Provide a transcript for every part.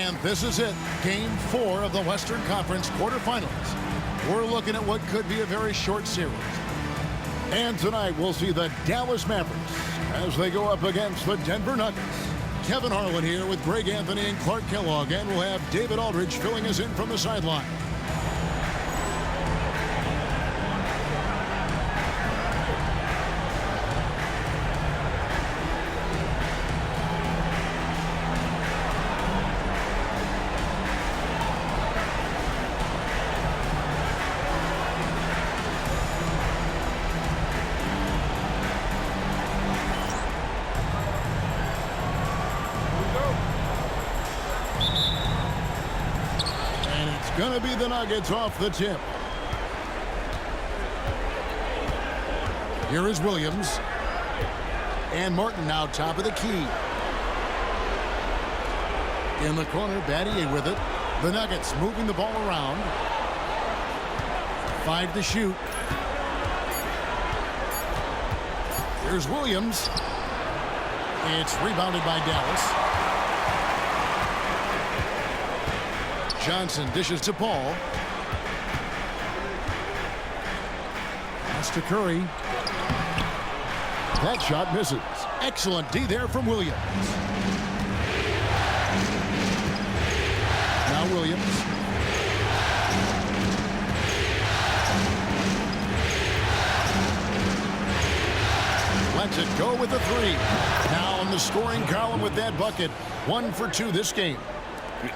And this is it, Game 4 of the Western Conference quarterfinals. We're looking at what could be a very short series. And tonight we'll see the Dallas Mavericks as they go up against the Denver Nuggets. Kevin Harlan here with Greg Anthony and Clark Kellogg, and we'll have David Aldridge filling us in from the sideline. Gonna be the Nuggets off the tip. Here is Williams. And Martin now top of the key. In the corner, Battier with it. The Nuggets moving the ball around. 5 to shoot. Here's Williams. It's rebounded by Dallas. Johnson dishes to Paul. Pass to Curry. That shot misses. Excellent D there from Williams. Now Williams. Lets it go with the 3. Now in the scoring column with that bucket. 1 for 2 this game.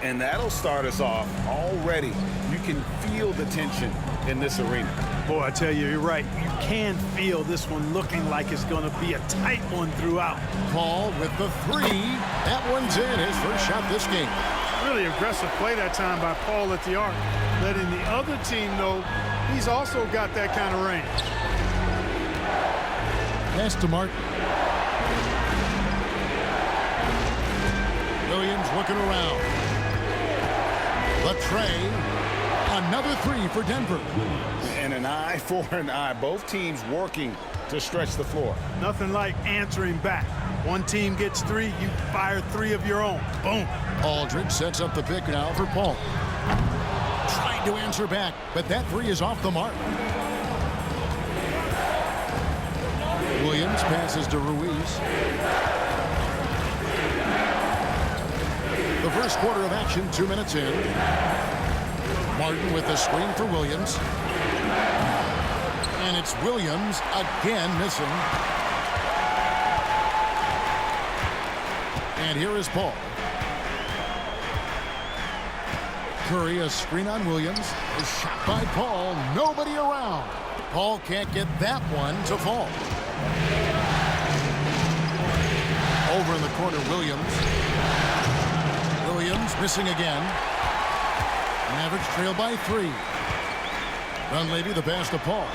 And that'll start us off already. You can feel the tension in this arena. Boy, I tell you, you're right. You can feel this one looking like it's going to be a tight one throughout. Paul with the 3. That one's in. His first shot this game. Really aggressive play that time by Paul at the arc, letting the other team know he's also got that kind of range. Pass to Martin. Williams looking around. The tray. Another 3 for Denver. And an eye for an eye. Both teams working to stretch the floor. Nothing like answering back. One team gets 3, you fire 3 of your own. Boom. Aldridge sets up the pick now for Paul. Trying to answer back, but that 3 is off the mark. Williams passes to Ruiz. The first quarter of action, 2 minutes in. Martin with the screen for Williams. And it's Williams again missing. And here is Paul. Curry, a screen on Williams. A shot by Paul. Nobody around. Paul can't get that one to fall. Over in the corner, Williams. Williams missing again. Mavericks trail by 3. Dunleavy the pass to Paul.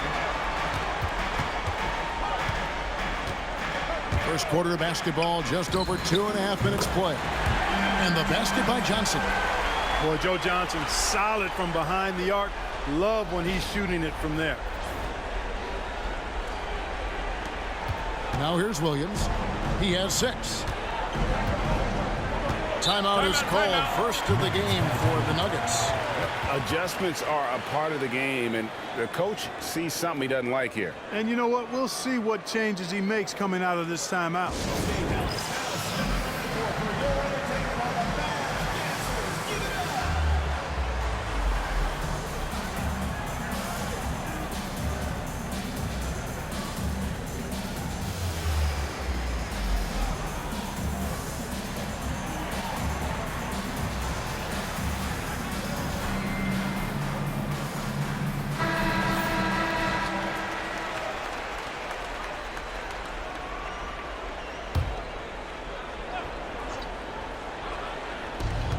First quarter of basketball, just over 2.5 minutes play. And the basket by Johnson. Boy, Joe Johnson solid from behind the arc. Love when he's shooting it from there. Now here's Williams. He has 6. Timeout is called, first of the game for the Nuggets. Adjustments are a part of the game, and the coach sees something he doesn't like here. And you know what? We'll see what changes he makes coming out of this timeout.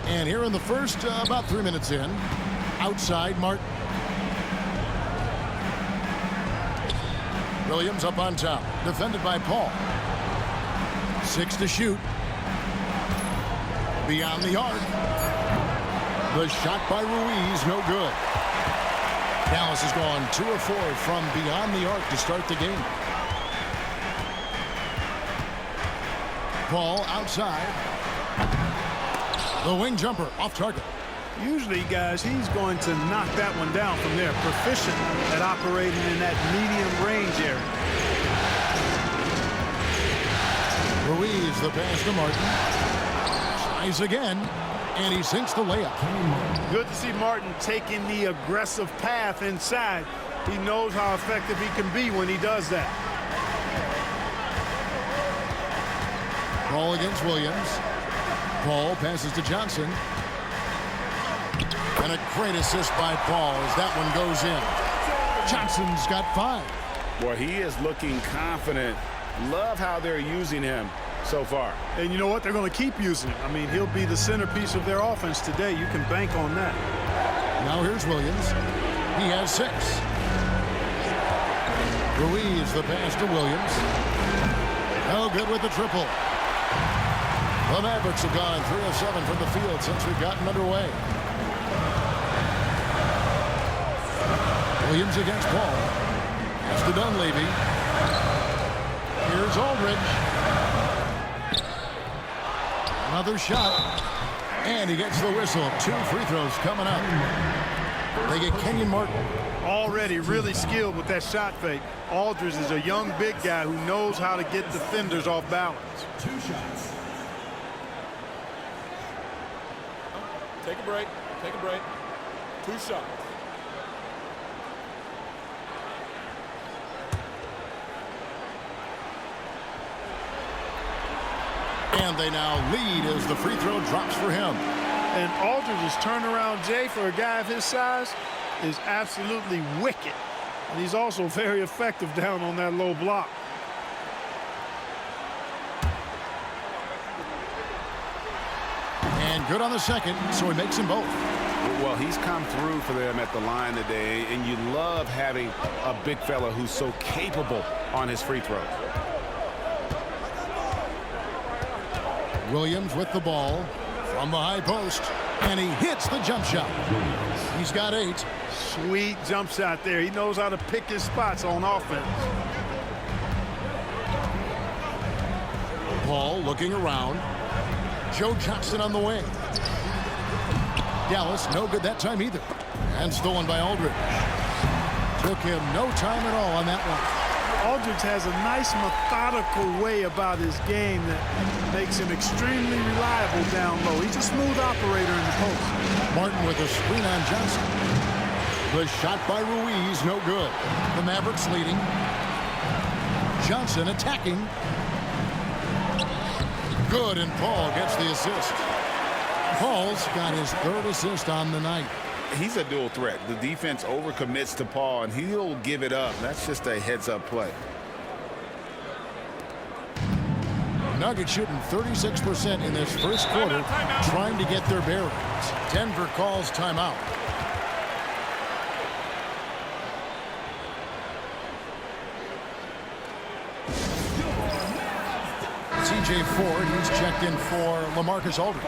And here in the first, about 3 minutes in, outside Martin. Williams up on top, defended by Paul. 6 to shoot. Beyond the arc. The shot by Ruiz, no good. Dallas has gone 2 of 4 from beyond the arc to start the game. Paul outside. The wing jumper off target. Usually, guys, he's going to knock that one down from there. Proficient at operating in that medium range area. Ruiz, the pass to Martin. Tries again, and he sinks the layup. Good to see Martin taking the aggressive path inside. He knows how effective he can be when he does that. Ball against Williams. Paul passes to Johnson. And a great assist by Paul as that one goes in. Johnson's got 5. Boy, he is looking confident. Love how they're using him so far. And you know what? They're going to keep using him. I mean, he'll be the centerpiece of their offense today. You can bank on that. Now here's Williams. He has 6. Ruiz, the pass to Williams. No good with the triple. The Mavericks have gone 3 of 7 from the field since we've gotten underway. Williams against Paul. Pass to Dunleavy. Here's Aldridge. Another shot. And he gets the whistle. 2 free throws coming up. They get Kenyon Martin. Already really skilled with that shot fake. Aldridge is a young big guy who knows how to get defenders off balance. 2 shots. Take a break. Take a break. 2 shots. And they now lead as the free throw drops for him. And Aldridge's turnaround, Jay, for a guy of his size, is absolutely wicked. And he's also very effective down on that low block. And good on the second, so he makes them both. Well, he's come through for them at the line today, and you love having a big fella who's so capable on his free throw. Williams with the ball from the high post, and he hits the jump shot. He's got 8. Sweet jump shot there. He knows how to pick his spots on offense. Paul looking around. Joe Johnson on the wing. Dallas no good that time either. And stolen by Aldridge. Took him no time at all on that one. Aldridge has a nice methodical way about his game that makes him extremely reliable down low. He's a smooth operator in the post. Martin with a screen on Johnson. The shot by Ruiz, no good. The Mavericks leading. Johnson attacking. Good, and Paul gets the assist. Paul's got his 3rd assist on the night. He's a dual threat. The defense overcommits to Paul, and he'll give it up. That's just a heads-up play. Nuggets shooting 36% in this first quarter, trying to get their bearings. Denver calls timeout. C.J. Ford, he's checked in for LaMarcus Aldridge.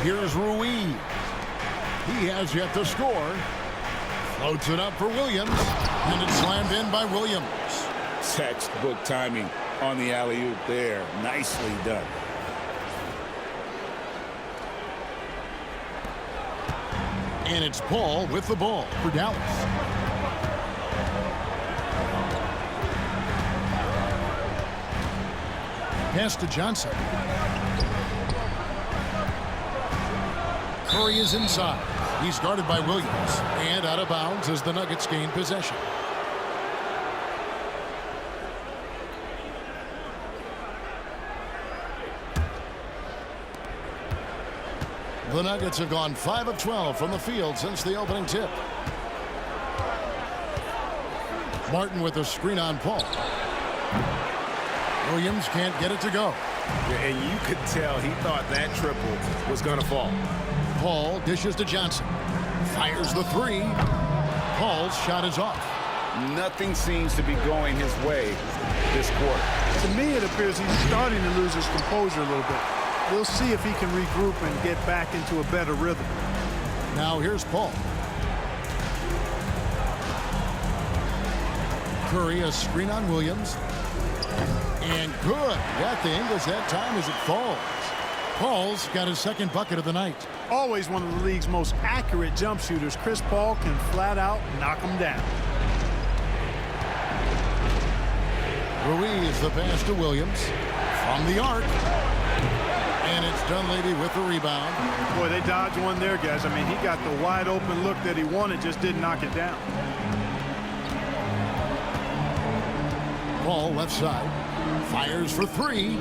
Here's Ruiz. He has yet to score. Floats it up for Williams, and it's slammed in by Williams. Textbook timing on the alley-oop there. Nicely done. And it's Paul with the ball for Dallas. Pass to Johnson. Curry is inside. He's guarded by Williams. And out of bounds as the Nuggets gain possession. The Nuggets have gone 5 of 12 from the field since the opening tip. Martin with a screen on Paul. Williams can't get it to go. And you could tell he thought that triple was going to fall. Paul dishes to Johnson. Fires the 3. Paul's shot is off. Nothing seems to be going his way this quarter. To me, it appears he's starting to lose his composure a little bit. We'll see if he can regroup and get back into a better rhythm. Now here's Paul. Curry, a screen on Williams. And good. Got the Ingles that time as it falls. Paul's got his second bucket of the night. Always one of the league's most accurate jump shooters. Chris Paul can flat out knock him down. Ruiz the pass to Williams from the arc. And it's Dunleavy with the rebound. Boy, they dodged one there, guys. I mean, he got the wide open look that he wanted, just didn't knock it down. Paul left side. Fires for three.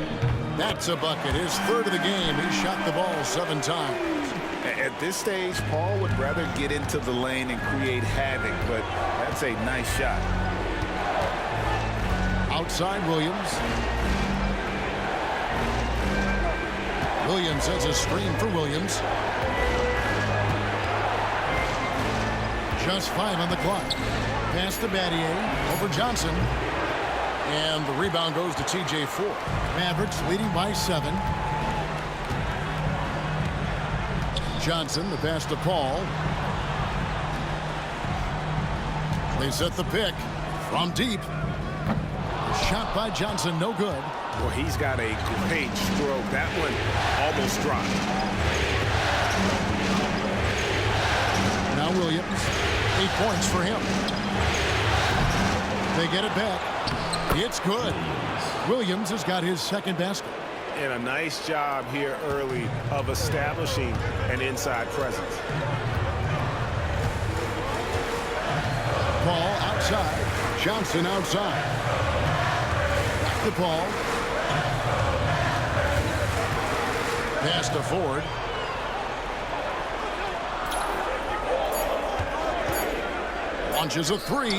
That's a bucket. His third of the game. He shot the ball 7 times. At this stage, Paul would rather get into the lane and create havoc, but that's a nice shot. Outside Williams. Williams has a screen for Williams. Just 5 on the clock. Pass to Battier over Johnson. And the rebound goes to TJ Ford. Mavericks leading by 7. Johnson, the pass to Paul. They set the pick from deep. Shot by Johnson, no good. Well, he's got a great stroke. That one almost dropped. Now Williams, 8 points for him. They get it back. It's good. Williams has got his second basket. And a nice job here early of establishing an inside presence. Paul outside. Johnson outside. Back to Paul. Pass to Ford. Launches a 3.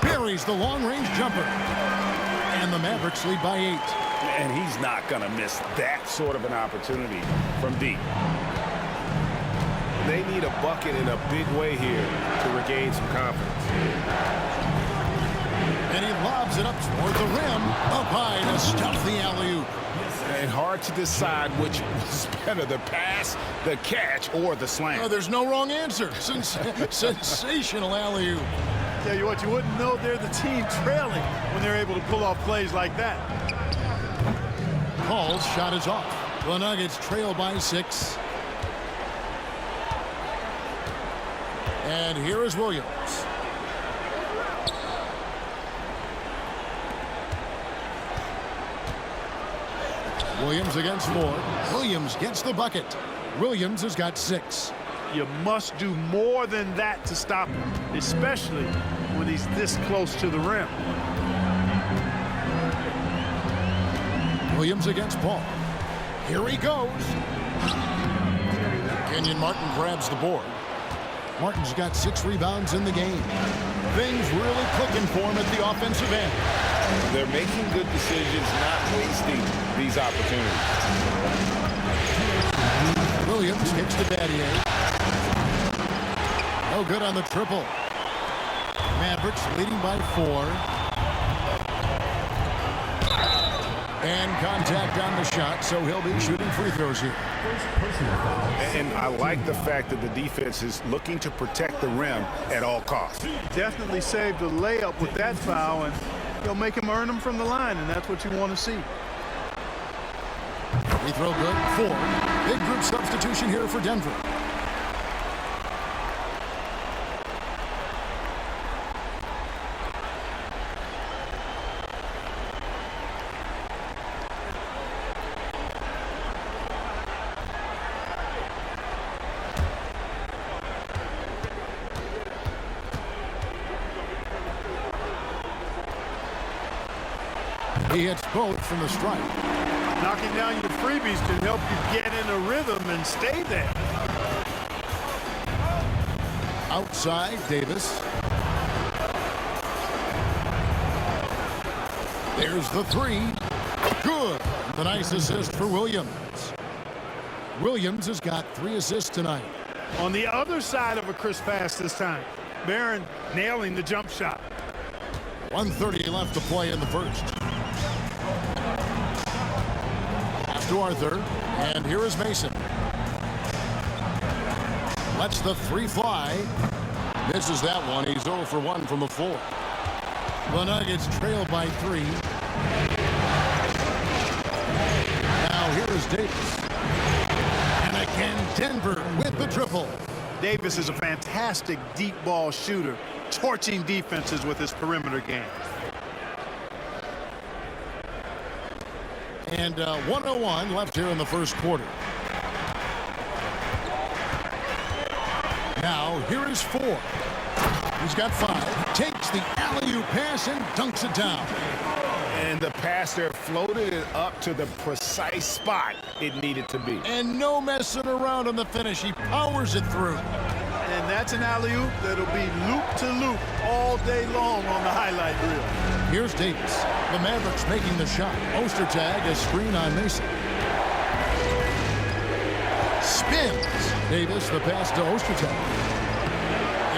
Buries the long-range jumper. And the Mavericks lead by 8. And he's not going to miss that sort of an opportunity from deep. They need a bucket in a big way here to regain some confidence. And he lobs it up toward the rim. Up high to stuff the alley-oop. And hard to decide which was better, the pass, the catch, or the slam. Oh, there's no wrong answer. Sensational alley-oop. Tell you what, you wouldn't know they're the team trailing when they're able to pull off plays like that. Paul's shot is off. The Nuggets trail by 6. And here is Williams. Williams against Ford. Williams gets the bucket. Williams has got 6. You must do more than that to stop him, especially when he's this close to the rim. Williams against Paul. Here he goes. Kenyon Martin grabs the board. Martin's got 6 rebounds in the game. Things really clicking for him at the offensive end. They're making good decisions, not wasting these opportunities. Williams hits to Battier. No good on the triple. Mavericks leading by 4. And contact on the shot, so he'll be shooting free throws here. And I like the fact that the defense is looking to protect the rim at all costs. Definitely saved a layup with that foul, and he'll make him earn them from the line, and that's what you want to see. Free throw good. 4. Big group substitution here for Denver. He hits both from the stripe. Knocking down your freebies can help you get in a rhythm and stay there. Outside, Davis. There's the 3. Good. The nice assist for Williams. Williams has got 3 assists tonight. On the other side of a crisp pass this time. Barron nailing the jump shot. 1:30 left to play in the first. To Arthur, and here is Mason. Lets the 3 fly. Misses that one. He's 0 for 1 from the floor. The Nuggets trail by 3. Now here is Davis. And again, Denver with the triple. Davis is a fantastic deep ball shooter, torching defenses with his perimeter game. And 1:01 left here in the first quarter. Now here is 4. He's got 5. Takes the alley-oop pass and dunks it down. And the pass there floated it up to the precise spot it needed to be. And no messing around on the finish. He powers it through. And that's an alley-oop that'll be loop-to-loop all day long on the highlight reel. Here's Davis. The Mavericks making the shot. Ostertag, a screen on Mason. Spins. Davis, the pass to Ostertag.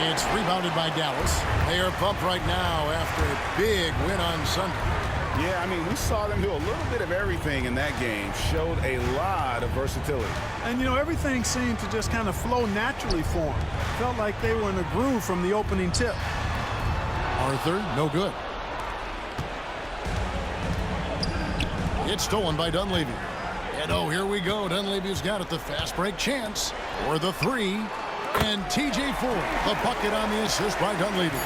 It's rebounded by Dallas. They are pumped right now after a big win on Sunday. Yeah, I mean, we saw them do a little bit of everything in that game. Showed a lot of versatility. And, you know, everything seemed to just kind of flow naturally for them. Felt like they were in a groove from the opening tip. Arthur, no good. It's stolen by Dunleavy. And oh, here we go. Dunleavy's got it. The fast break chance for the 3. And TJ Ford, the bucket on the assist by Dunleavy.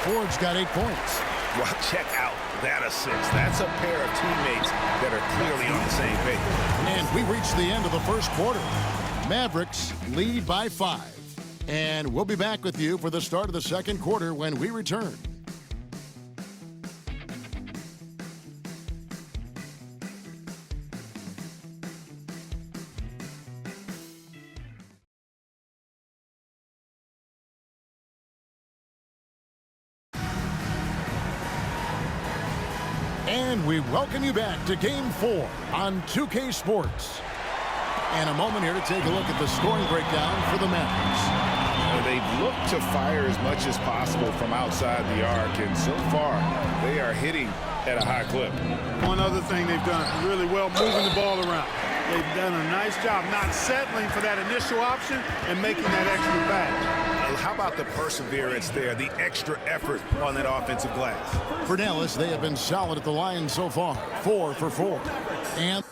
Ford's got 8 points. Well, check out that assist. That's a pair of teammates that are clearly on the same page. And we reached the end of the first quarter. Mavericks lead by 5. And we'll be back with you for the start of the second quarter when we return. And we welcome you back to Game 4 on 2K Sports. And a moment here to take a look at the scoring breakdown for the Mavericks. They've looked to fire as much as possible from outside the arc, and so far they are hitting at a high clip. One other thing they've done really well, moving the ball around. They've done a nice job not settling for that initial option and making that extra pass. How about the perseverance there, the extra effort on that offensive glass? For Dallas, they have been solid at the line so far. 4 for 4. And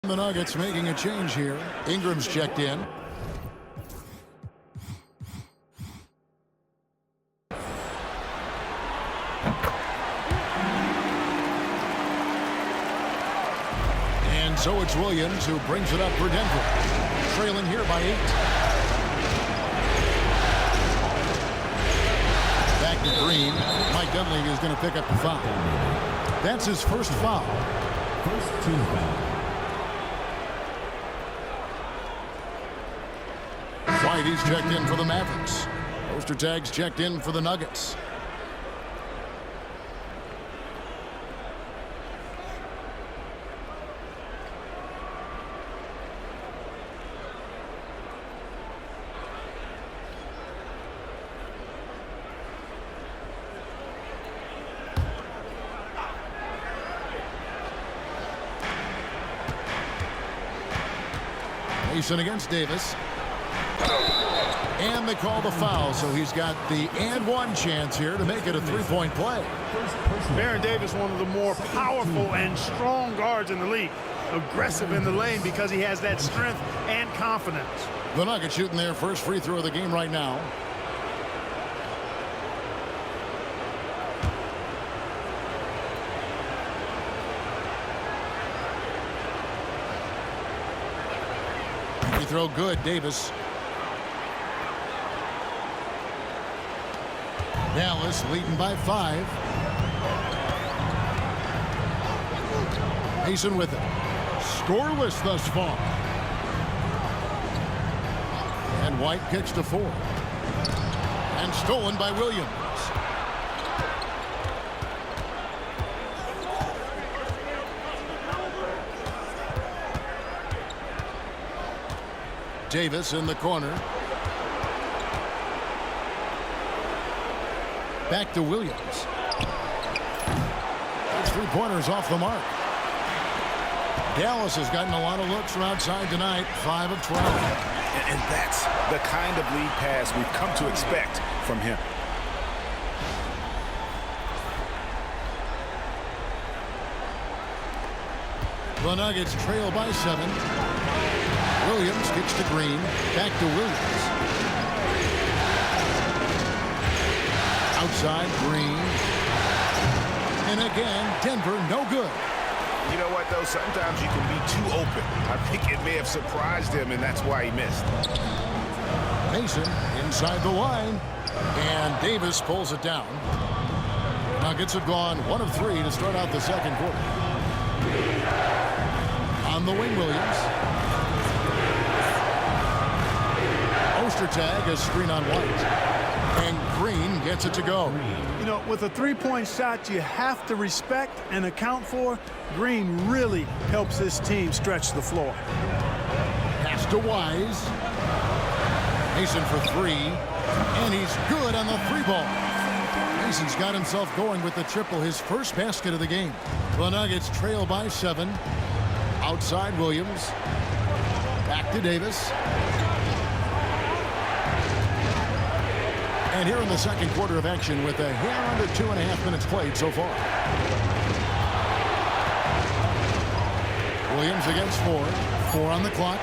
the Nuggets making a change here. Ingram's checked in. And so it's Williams who brings it up for Denver. Trailing here by 8. Back to Green. Mike Dunleavy is going to pick up the foul. That's his first foul. First team foul. Whitey's checked in for the Mavericks. Ostertag's checked in for the Nuggets. Mason against Davis. And they call the foul, so he's got the and one chance here to make it a three-point play. Baron Davis, one of the more powerful and strong guards in the league. Aggressive in the lane because he has that strength and confidence. The Nuggets shooting their first free throw of the game right now. Free throw good, Davis. Dallas leading by 5. Mason with it. Scoreless thus far. And White kicks to Ford. And stolen by Williams. Davis in the corner. Back to Williams. Those 3-pointers off the mark. Dallas has gotten a lot of looks from outside tonight. 5 of 12. And that's the kind of lead pass we've come to expect from him. The Nuggets trail by 7. Williams kicks to Green. Back to Williams. Outside Green. And again, Denver no good. You know what, though? Sometimes you can be too open. I think it may have surprised him, and that's why he missed. Mason inside the line. And Davis pulls it down. Nuggets have gone 1 of 3 to start out the second quarter. On the wing, Williams. Ostertag, a screen on White. And Green gets it to go. You know, with a 3-point shot you have to respect and account for, Green really helps his team stretch the floor. Pass to Wise. Mason for 3. And he's good on the 3-ball. Mason's got himself going with the triple, his first basket of the game. The Nuggets trail by 7. Outside Williams. Back to Davis. And here in the second quarter of action with a hair under 2.5 minutes played so far. Williams against Ford. 4 on the clock.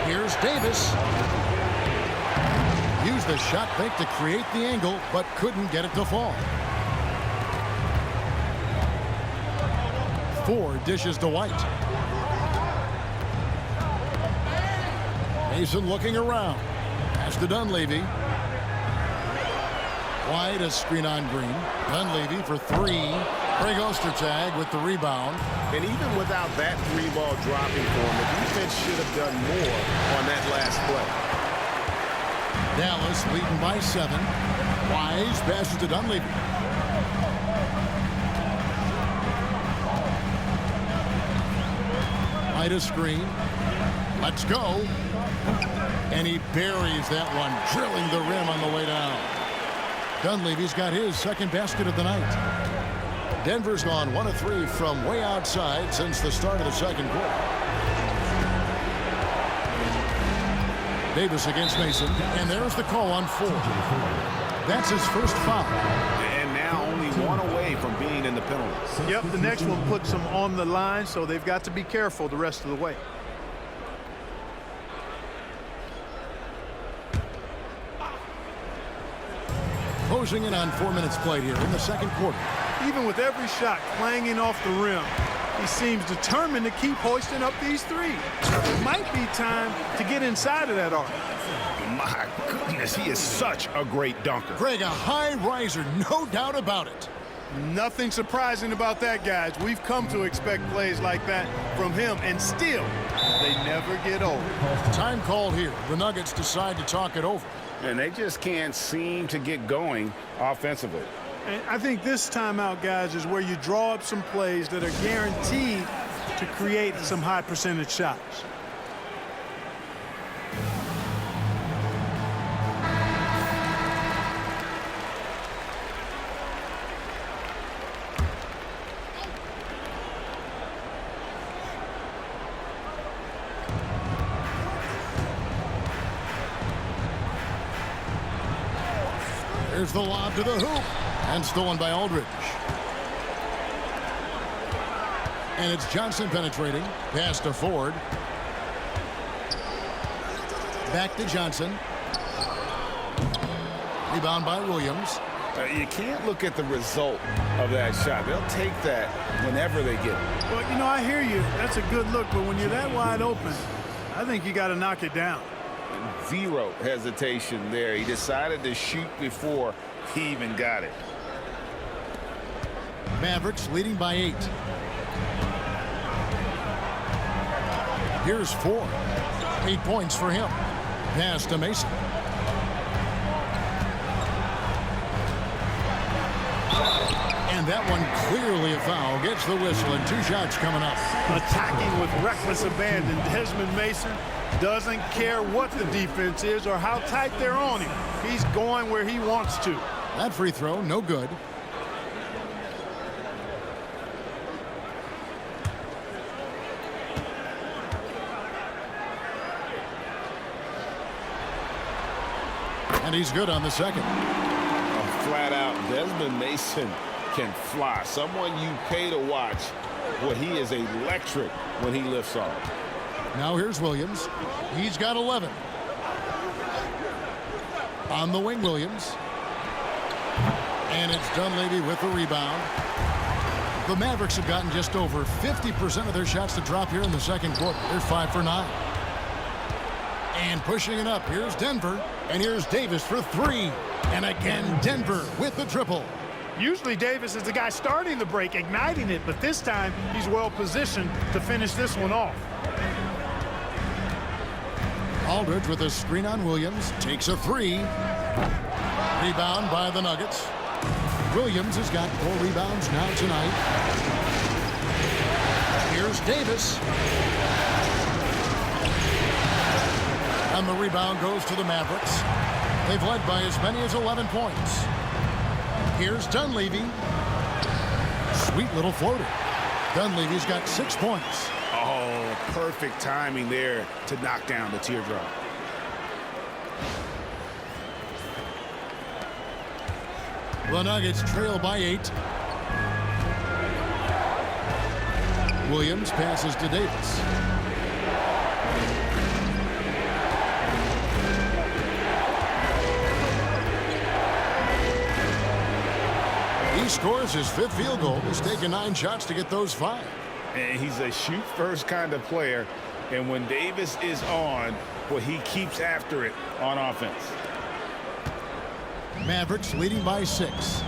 Here's Davis. Used the shot fake to create the angle, but couldn't get it to fall. Ford dishes to White. Mason looking around. Pass to Dunleavy. White, a screen on Green. Dunleavy for 3. Craig Ostertag with the rebound. And even without that 3-ball dropping for him, the defense should have done more on that last play. Dallas leading by 7. Wise passes to Dunleavy. White, a screen. Let's go. And he buries that one, drilling the rim on the way down. Dunleavy's got his second basket of the night. Denver's gone 1 of 3 from way outside since the start of the second quarter. Davis against Mason, and there's the call on Ford. That's his first foul. And now only 1 away from being in the penalty. Yep, the next one puts them on the line, so they've got to be careful the rest of the way. Closing in on 4 minutes played here in the second quarter. Even with every shot clanging off the rim, he seems determined to keep hoisting up these threes. It might be time to get inside of that arc. My goodness, he is such a great dunker. Greg, a high riser, no doubt about it. Nothing surprising about that, guys. We've come to expect plays like that from him, and still, they never get old. Time called here. The Nuggets decide to talk it over. And they just can't seem to get going offensively. And I think this timeout, guys, is where you draw up some plays that are guaranteed to create some high percentage shots. Here's the lob to the hoop. And stolen by Aldridge. And it's Johnson penetrating. Pass to Ford. Back to Johnson. Rebound by Williams. You can't look at the result of that shot. They'll take that whenever they get it. Well, you know, I hear you. That's a good look, but when you're that wide open, I think you got to knock it down. Zero hesitation there. He decided to shoot before he even got it. Mavericks leading by 8. Here's 4. 8 points for him. Pass to Mason. And that one clearly a foul. Gets the whistle and 2 shots coming up. Attacking with reckless abandon. Desmond Mason doesn't care what the defense is or how tight they're on him. He's going where he wants to. That free throw, no good. And he's good on the second. Flat out, Desmond Mason can fly. Someone you pay to watch. Well, he is electric when he lifts off. Now here's Williams. He's got 11. On the wing, Williams. And it's Dunleavy with the rebound. The Mavericks have gotten just over 50% of their shots to drop here in the second quarter. They're 5 for 9. And pushing it up, here's Denver. And here's Davis for 3. And again, Denver with the triple. Usually Davis is the guy starting the break, igniting it, but this time he's well positioned to finish this one off. Aldridge with a screen on Williams. Takes a 3. Rebound by the Nuggets. Williams has got 4 rebounds now tonight. Here's Davis. And the rebound goes to the Mavericks. They've led by as many as 11 points. Here's Dunleavy. Sweet little floater. Dunleavy's got 6 points. Oh, perfect timing there to knock down the teardrop. The Nuggets trail by 8. Williams passes to Davis. He scores his 5th field goal. He's taken 9 shots to get those 5. And he's a shoot-first kind of player. And when Davis is on, well, he keeps after it on offense. Mavericks leading by 6.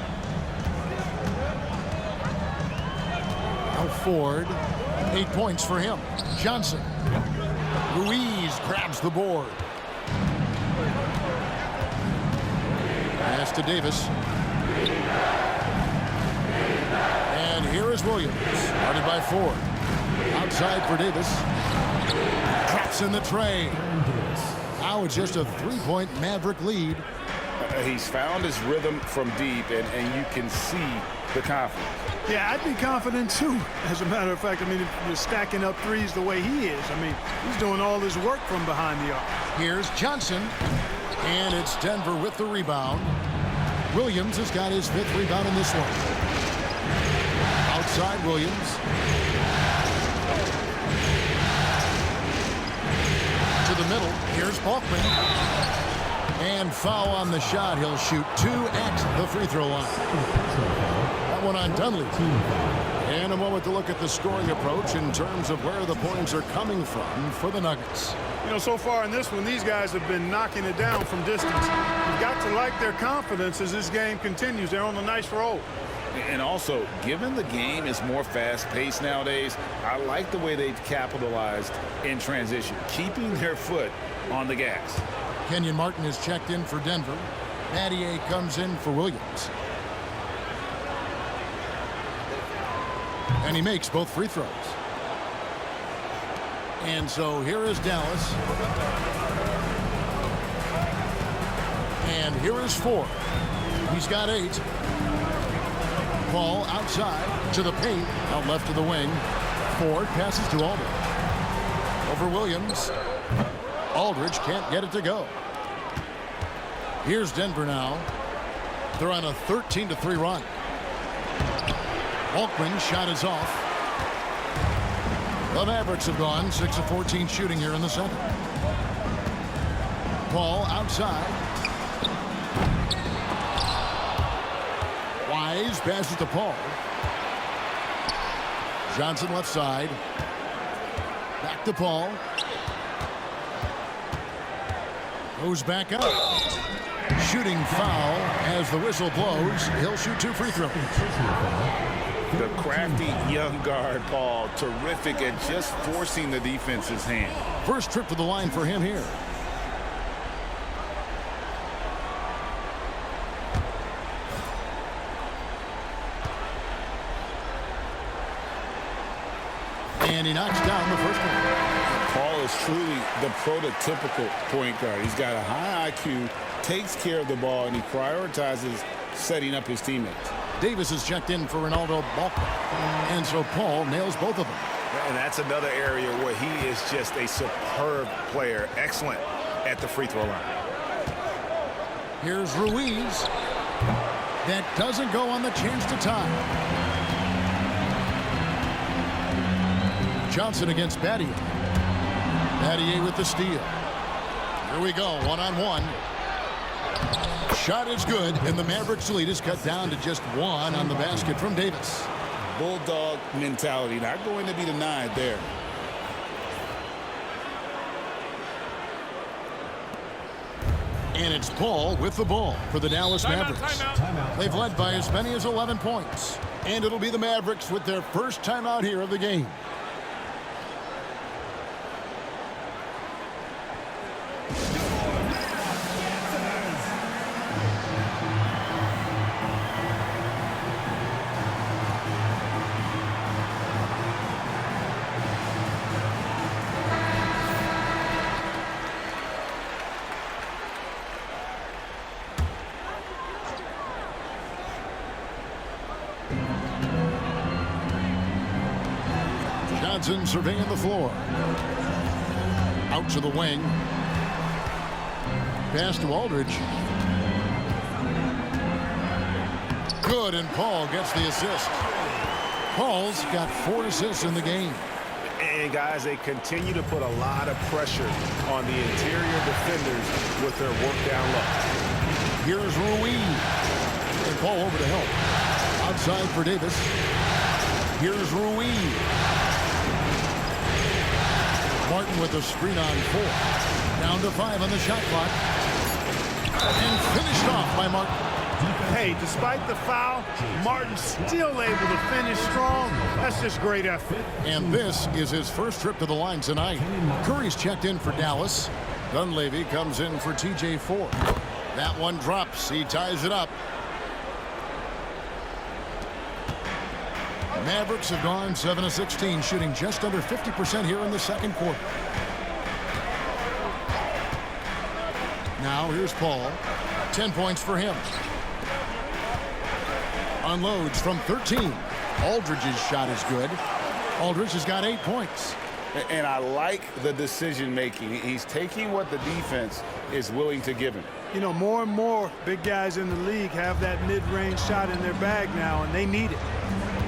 Now Ford. 8 points for him. Johnson. Ruiz grabs the board. Pass to Davis. And here is Williams. Guarded by Ford. Outside for Davis. Drops in the tray. Now it's just a 3-point Maverick lead. He's found his rhythm from deep, and you can see the confidence. Yeah, I'd be confident too. As a matter of fact, I mean, if you're stacking up threes the way he is, I mean, he's doing all his work from behind the arc. Here's Johnson. And it's Denver with the rebound. Williams has got his 5th rebound in this one. Outside Williams. To the middle. Here's Balkman. And foul on the shot. He'll shoot 2 at the free throw line. That one on Dunleavy. And a moment to look at the scoring approach in terms of where the points are coming from for the Nuggets. You know, so far in this one, these guys have been knocking it down from distance. You've got to like their confidence as this game continues. They're on a nice roll. And also, given the game is more fast-paced nowadays, I like the way they've capitalized in transition, keeping their foot on the gas. Kenyon Martin is checked in for Denver. Battier comes in for Williams. And he makes both free throws. And so here is Dallas. And here is Ford. He's got 8. Ball outside to the paint. Out left to the wing. Ford passes to Aldridge. Over Williams. Aldridge can't get it to go. Here's Denver now. They're on a 13-3 run. Balkman's shot is off. The Mavericks have gone 6 of 14 shooting here in the second. Ball outside. Wise passes to Paul. Johnson left side. Back to Paul. Goes back up. Shooting foul as the whistle blows. He'll shoot 2 free throws. The crafty young guard, Paul, terrific at just forcing the defense's hand. First trip to the line for him here. And he knocks down the first one. Paul is truly the prototypical point guard. He's got a high IQ, takes care of the ball, and he prioritizes setting up his teammates. Davis is checked in for Ronaldo Balk. And so Paul nails both of them. And that's another area where he is just a superb player. Excellent at the free throw line. Here's Ruiz. That doesn't go on the chance to tie. Johnson against Battier. Battier with the steal. Here we go, one-on-one. Shot is good, and the Mavericks lead is cut down to just 1 on the basket from Davis. Bulldog mentality, not going to be denied there. And it's Paul with the ball for the Dallas Mavericks. They've led by as many as 11 points. And it'll be the Mavericks with their first timeout here of the game. Johnson surveying the floor. Out to the wing. Pass to Aldridge. Good, and Paul gets the assist. Paul's got 4 assists in the game. And guys, they continue to put a lot of pressure on the interior defenders with their work down low. Here's Ruiz. And Paul over to help. Outside for Davis. Here's Ruiz. Martin with the screen on 4. Down to 5 on the shot clock. And finished off by Martin. Hey, despite the foul, Martin's still able to finish strong. That's just great effort. And this is his first trip to the line tonight. Curry's checked in for Dallas. Dunleavy comes in for TJ Ford. That one drops. He ties it up. Mavericks have gone 7 of 16, shooting just under 50% here in the second quarter. Now here's Paul. 10 points for him. Unloads from 13. Aldridge's shot is good. Aldridge has got 8 points. And I like the decision making. He's taking what the defense is willing to give him. You know, more and more big guys in the league have that mid-range shot in their bag now, and they need it.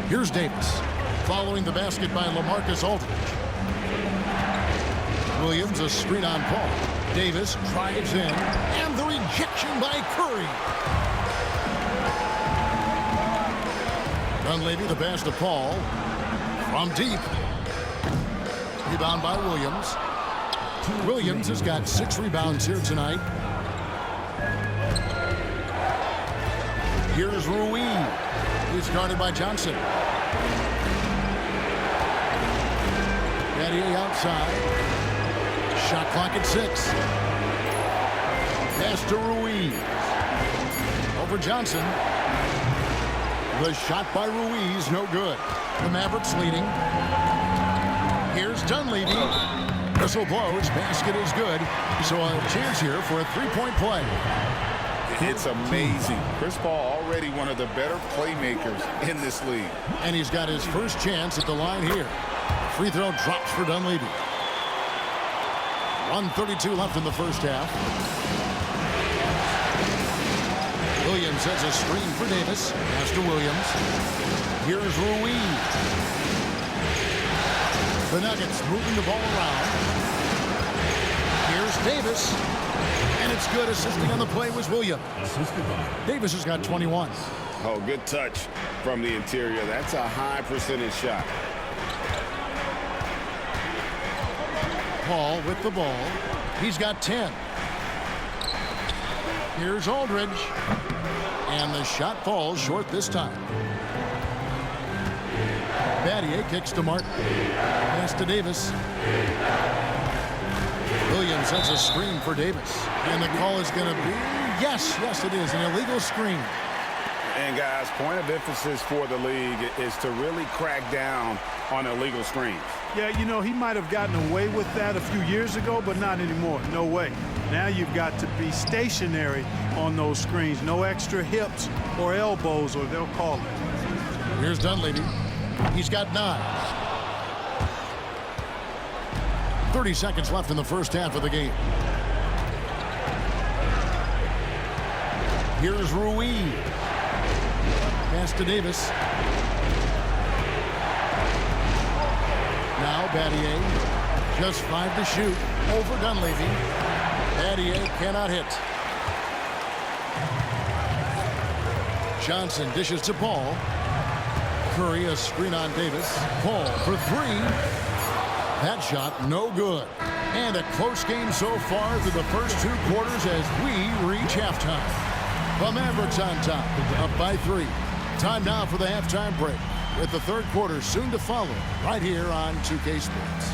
Here's Davis, following the basket by LaMarcus Aldridge. Williams, a screen on Paul. Davis drives in, and the rejection by Curry. Dunleavy, the pass to Paul. From deep. Rebound by Williams. Williams has got 6 rebounds here tonight. Here's Ruiz. He's guarded by Johnson. Battier outside. Shot clock at 6. Pass to Ruiz. Over Johnson. The shot by Ruiz, no good. The Mavericks leading. Here's Dunleavy. Whistle blows. Basket is good. So a chance here for a 3-point play. It's amazing. Chris Paul already one of the better playmakers in this league. And he's got his first chance at the line here. Free throw drops for Dunleavy. 1:32 left in the first half. Williams has a screen for Davis. Pass to Williams. Here's Ruiz. The Nuggets moving the ball around. Here's Davis. And it's good. Assisting on the play was Williams. Davis has got 21. Oh, good touch from the interior. That's a high percentage shot. Paul with the ball. He's got 10. Here's Aldridge. And the shot falls short this time. Battier kicks to Martin. Pass to Davis. Williams sets a screen for Davis. And the call is going to be, yes, it is, an illegal screen. And guys, point of emphasis for the league is to really crack down on illegal screens. Yeah, you know, he might have gotten away with that a few years ago, but not anymore. No way. Now you've got to be stationary on those screens. No extra hips or elbows, or they'll call it. Here's Dunleavy. He's got 9. 30 seconds left in the first half of the game. Here's Ruiz. Pass to Davis. Now Battier. Just 5 to shoot. Over Dunleavy. Battier cannot hit. Johnson dishes to Paul. Curry, a screen on Davis. Paul for 3. That shot no good. And a close game so far through the first 2 quarters as we reach halftime. The Mavericks on top, up by 3. Time now for the halftime break, with the third quarter soon to follow right here on 2K Sports.